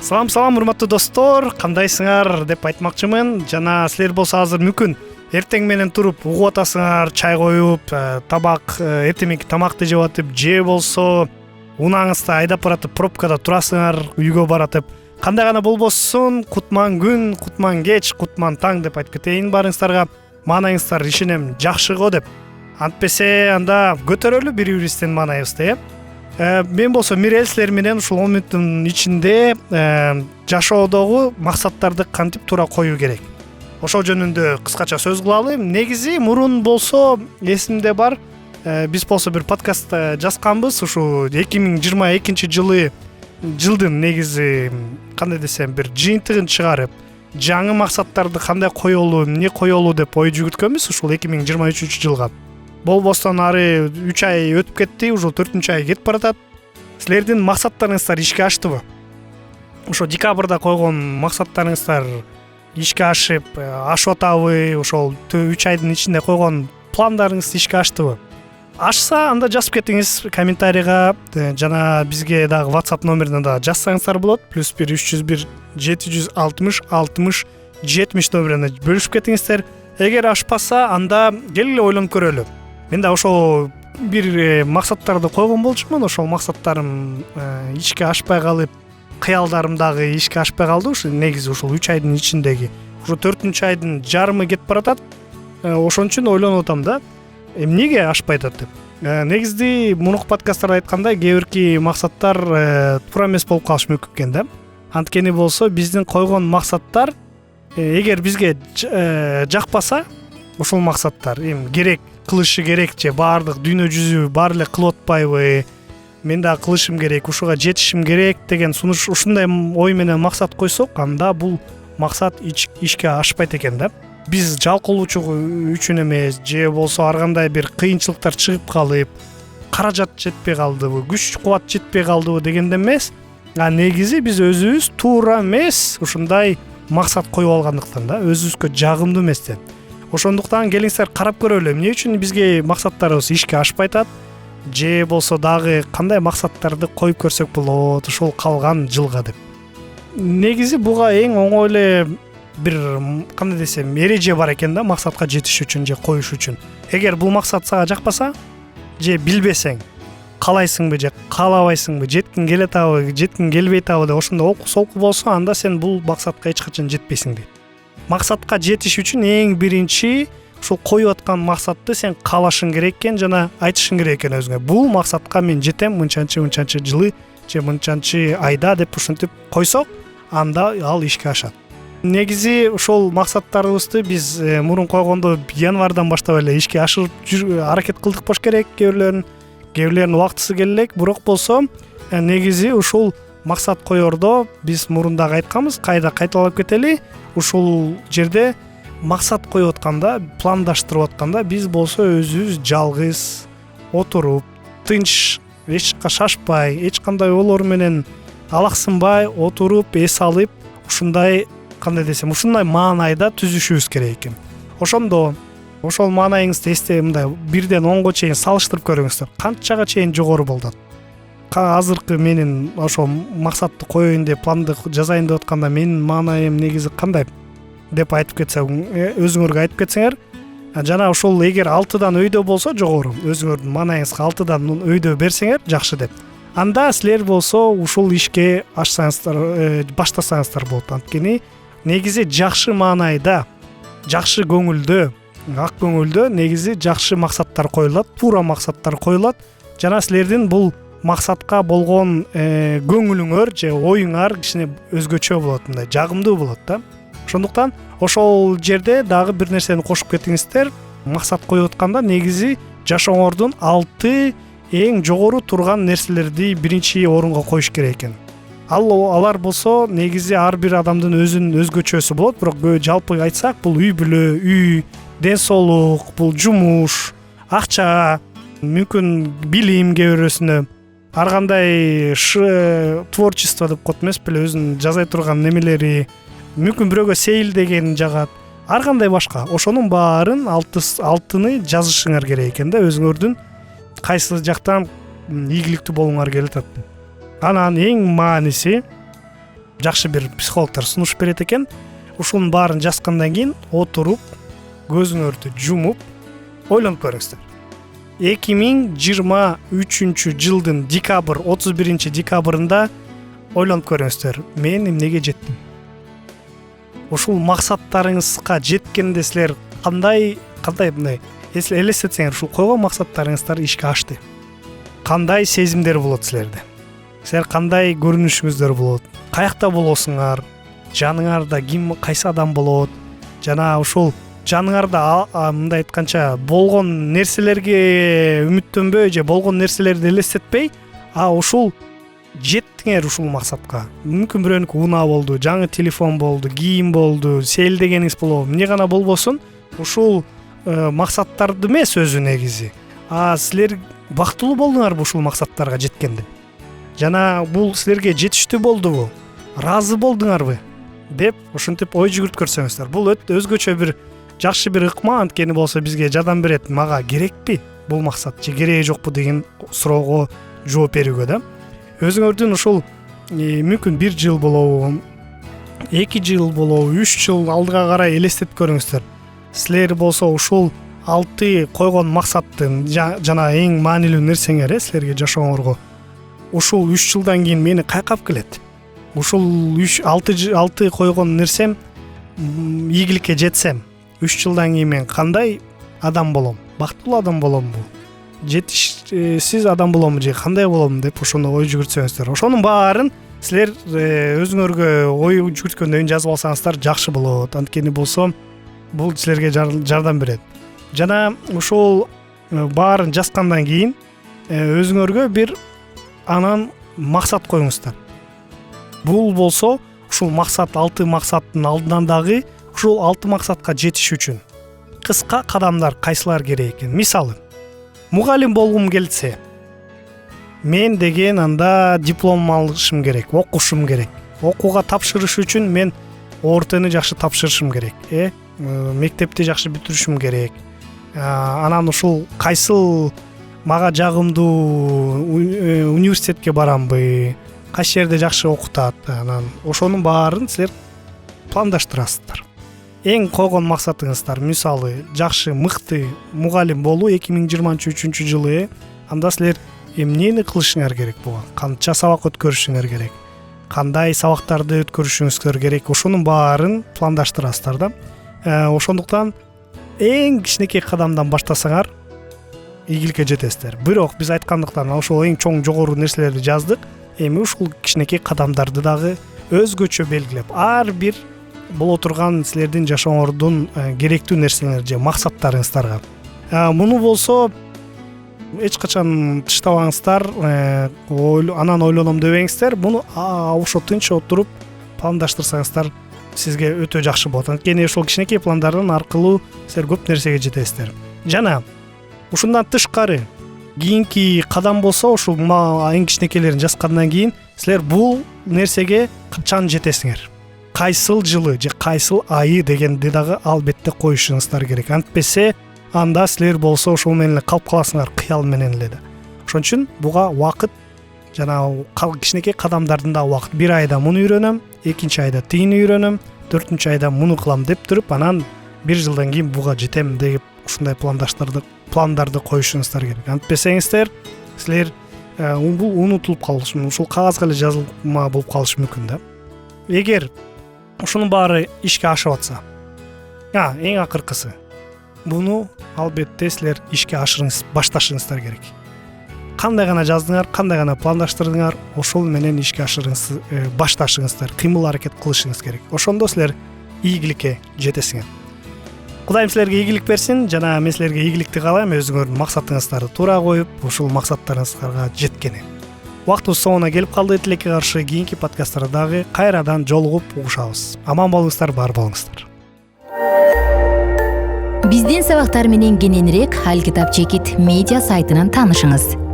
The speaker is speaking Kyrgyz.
Салам урматтуу достор, кандайсыңар деп айтмакчымын. Жана силер болсо азыр мүмкүн эртең менен туруп угуп атасыңар, чай коюп, табак, эртеңки тамакты жеп атып, же болсо унааңызды айдап баратып пробкада турасыңар, үйгө баратып. Кандай гана болбосун, кутман күн, кутман кеч, кутман таң деп айтып кетейин барыңыздарга. Маанайыңыздар ишенем жакшы го деп. Антпесе анда көтөрөлү бири-бирибиздин маанайыбызды, Мен болсо Мирел силер менен ушул 10 мүнөттүн ичинде жашоодогу максаттарды кантип туура коюу керек. Ошол жөнүндө кыскача сөз кылалы. Негизи мурун болсо эсимде бар, биз болсо бир подкаст жазганбыз. Ушу 2022 жылдын негизи кандай десем бир жыйынтыгын чыгарып, жаңы максаттарды кандай коелу, эмне коелу деп ой жүгүрткөнбүз ушул 2023 жылга. Болбостон ары 3 ай өтүп кетти, уже 4-чү ай кетип баратат. Силердин максаттарыңыздар ишке аштыбы? Ошо декабрда койгон максаттарыңыздар ишке ашып, ашып атабы? Ошол 3 айдын ичинде койгон пландарыңыз ишке аштыбы? Ашса, анда жазып кетиңиз комментарийга, жана бизге дагы WhatsApp номерине да жазсаңыздар болот. +1 301 760 60 70 номерине бөлүшүп кетиңиздер. Эгер ашпаса, анда келгиле ойлонуп көрөлү. Мен да ошол бир максаттарды койгон болчумун. Ошол максаттарым ишке ашпай калып, кыялдарым дагы ишке ашпай калды. Ушу негизи ушул 3 айдын ичиндеги. Ушу 4-чү айдын жарымы кетип баратат. Ошон үчүн ойлонуп атам да, эмнеге ашпай атат деп. Негизи мурунку подкасттарда айткандай, кээ бирки максаттар туура эмес болуп калышы мүмкүн экен да. Анткени болсо биздин койгон максаттар эгер бизге жакпаса, ушул максаттар керек кылышы керек же баардык дүйнө жүзү баары эле кылып атпайбы, мен дагы кылышым керек, ушуга жетишим керек деген сунуш, ушундай ой менен максат койсок, анда бул максат ишке ашпайт экен да. Биз жалкоолучу үчүн эмес, же болсо ар кандай бир кыйынчылыктар чыгып калып, каражат жетпей калдыбы, күч кубат жетпей калдыбы дегенден эмес, негизи биз өзүбүз туура эмес ушундай максат коюп алгандыктан да, өзүбүзгө жагымдуу эместен. Ошондуктан келиңиздер карап көрөлү, эмне үчүн бизге максаттарыбыз ишке ашпай атат, же болсо дагы кандай максаттарды коюп көрсөк болот ушул калган жылга деп. Негизи буга эң оңой эле бир кандай десем эреже бар экен да, максатка жетиш үчүн же коюш үчүн. Эгер бул максат сага жакпаса, же билбесең, каалайсыңбы же каалабайсыңбы, жеткиң келе атабы, жеткиң келбей атабы деп ошондой олку-солку болсо, анда сен бул максатка эч качан жетпейсиң дейт. Максатка жетиш үчүн эң биринчи ушул коюп аткан максатты сен каалашың керек экен, жана айтышың керек экен өзүңө. Бул максатка мен жетем мынчанчы жылы же мынчанчы айда деп ушинтип койсок, анда ал ишке ашат. Негизи ушул максаттарыбызды биз мурун койгондо январдан баштап эле ишке ашырып аракет кылдык болуш керек. Кээ бирлерин убактысы келе элек, бирок болсо негизи ушул максат коердо биз мурун дагы айтканбыз, кайда кайталап кетели. Ушул жерде максат коюп атканда, пландаштырып атканда биз болсо өзүбүз жалгыз отуруп, тынч, эч жакка шашпай, эч кандай ойлор менен алаксынбай отуруп, эс алып, ушундай кандай десем, ушундай маанайда түзүшүбүз керек экен. Ошондо ошол маанайыңызды эсте мындай 1ден 10го чейин салыштырып көрүңүздөр. Канчага чейин жогору болду? Азыркы менин ошол максатты коеюн деп, планды жазайын деп атканда менин маанайым негизи кандай деп айтып кетсең, өзүңөргө айтып кетсеңер, жана ошол эгер 6дан өйдө болсо жогору, өзүңөрдүн маанайыңызга 6дан өйдө берсеңер жакшы деп. Анда силер болсо ушул ишке ашсаңыздар, баштасаңыздар болот. Анткени негизи жакшы маанайда, жакшы көңүлдө, ак көңүлдө негизи жакшы максаттар коюлат, туура максаттар коюлат, жана силердин бул максатка болгон көңүлүңөр же оюңар кичине өзгөчө болот, мындай жагымдуу болот да. Ошондуктан ошол жерде дагы бир нерсени кошуп кетиңиздер. Максат коюп атканда негизи жашооңордун 6 эң жогору турган нерселерди биринчи орунга коюш керек экен. Алар болсо негизи ар бир адамдын өзүнүн өзгөчөсү болот, бирок жалпы айтсак, бул үй бүлө, үй, ден соолук, бул жумуш, акча, мүмкүн билим кээ бирөөсүнө, ар кандай творчество деп коет эмес беле, өзүнүн жазай турган немелери, мүмкүн бирөөгө сейил деген жагат, ар кандай башка. Ошонун баарын алтыны жазышыңар керек экен да, өзүңөрдүн кайсы жактан ийгиликтүү болуңар келет атат. Анан эң мааниси жакшы бир психологдор сунуш берет экен. Ушунун баарын жазгандан кийин отуруп көзүңөрдү жумуп ойлонуп көрүңүздөр. 2023 жылдын декабрь 31 декабрында ойлонуп көрүңүздөр. Мен эмнеге жеттим? Ушул максаттарыңызга жеткенде силер кандай мындай элестетсеңер, ушул койгон максаттарыңыздар ишке ашты. Кандай сезимдер болот силерде? Силер кандай көрүнүшүңүздөр болот? Каякта болосуңар? Жаныңарда кайсы адам болот? Жана ушул жаныңарда мындай айтканча болгон нерселерге үмүттөнбөй же болгон нерселерди элестетпей, ушул жеттиңер ушул максатка. Мүмкүн бирөөнүкү унаа болду, жаңы телефон болду, кийим болду, сейилдегениңиз болобу, эмне гана болбосун, ушул максаттарды эмес өзү негизи. Силер бактылуу болдуңарбы ушул максаттарга жеткенде? Жана бул силерге жетиштүү болдубу? Ыраазы болдуңарбы? Деп ушинтип ой жүгүрт көрсөңүздөр. Бул өзгөчө бир жакшы бир ыкма, анткени болсо бизге жардам берет. Мага керекпи бул максат же кереги жокпу деген суроого жооп берүүгө да. Өзүңөрдүн ушул мүмкүн 1 жыл болобу, 2 жыл болобу, 3 жыл алдыга карай элестетип көрүңүздөр. Силер болсо ушул 6 койгон максаттын жана эң маанилүү нерсеңер силерге жашооңорго ушул 3 жылдан кийин мени кайка алып келет? Ушул 6 койгон нерсем ийгиликке жетсем, 3 жылдан кийин мен кандай адам болом? Бактылуу адам боломбу? Жетишсиз адам боломбу же кандай болом деп ошондо ой жүгүртсөңүздөр. Ошонун баарын силер өзүңөргө ой жүгүрткөндөн кийин жазып алсаңыздар жакшы болот. Анткени болсо бул силерге жардам берет. Жана ушул баарын жазгандан кийин өзүңөргө бир анан максат коюңуздар. Бул болсо ушул максат 6 максаттын алдынан дагы ушул 6 максатка жетиш үчүн кыска кадамдар кайсылар керек экен? Мисалы, мугалим болгум келсе, мен деген анда диплом алышым керек, окушум керек. Окууга тапшырыш үчүн мен ортону жакшы тапшырышым керек, мектепти жакшы бүтүрүшүм керек. Анан ушул кайсыл мага жагымдуу университетке барамбы, кайсы жерде жакшы окутат. Анан ошонун баарын силер пландаштырасыздар. Эң койгон максатыңыздар, мисалы, жакшы мыкты мугалим болуу 2023 жылы, анда силер эмнени кылышыңар керек буга? Канча сабак өткөрүшүңөр керек? Кандай сабактарды өткөрүшүңүздөр керек? Ошонун баарын пландаштырасыздар да. Ошондуктан эң кичинекей кадамдан баштасаңар ийгиликке жетесиздер. Бирок биз айткандыктан ошол эң чоң жогору нерселерди жаздык. Эми ушул кичинекей кадамдарды дагы өзгөчө белгилеп, ар бир боло турган силердин жашооңордун керектүү нерселер же максаттарыңыздарга. Муну болсо эч качан тыштабаңыздар, анан ойлоном дебеңиздер. Муну ошо тынч отуруп пландаштырсаңыздар сизге өтө жакшы болот. Анткени ошол кичинекей пландардын аркылуу силер көп нерсеге жетесиздер. Жана ушундан тышкары кийинки кадам болсо, ушул эң кичинекейлерин жазгандан кийин силер бул нерсеге качан жетесиңер? Кайсыл жылы же кайсыл айы дегенди дагы албетте коюшуңуздар керек. Антпесе анда силер болсо ошол менен эле калып каласыңар, кыял менен эле да. Ошон үчүн буга убакыт жана кичинекей кадамдардын да убакыт. 1 айда муну үйрөнөм, 2 айда тигини үйрөнөм, 4 айда муну кылам деп туруп, анан 1 жылдан кийин буга жетем деп ушундай пландарды коюшуңуздар керек. Антпесеңиздер силер бул унутулуп калышы, ушул кагазга эле жазылма болуп калышы мүмкүн да. Эгер ушунун баары ишке ашып атса, эң акыркысы буну албетте силер ишке башташыңыздар керек. Кандай гана жаздыңар, кандай гана пландаштырдыңар, ошол менен ишке башташыңыздар, кыймыл аракет кылышыңыз керек. Ошондо силер ийгиликке жетесиңер. Кудайым силерге ийгилик берсин, жана мен силерге ийгиликти каалайм, өзүңөрдүн максатыңыздарды туура коюп, ушул максаттарыңызга жеткени. Убактыбыз соңуна келип калды. Тилекке каршы кийинки подкасттарда дагы кайрадан жолугуп угушабыз. Аман болуңуздар, бар болуңуздар. Биздин сабактар менен кененирээк Алкитап Чекит медиа сайтынан таанышыңыз.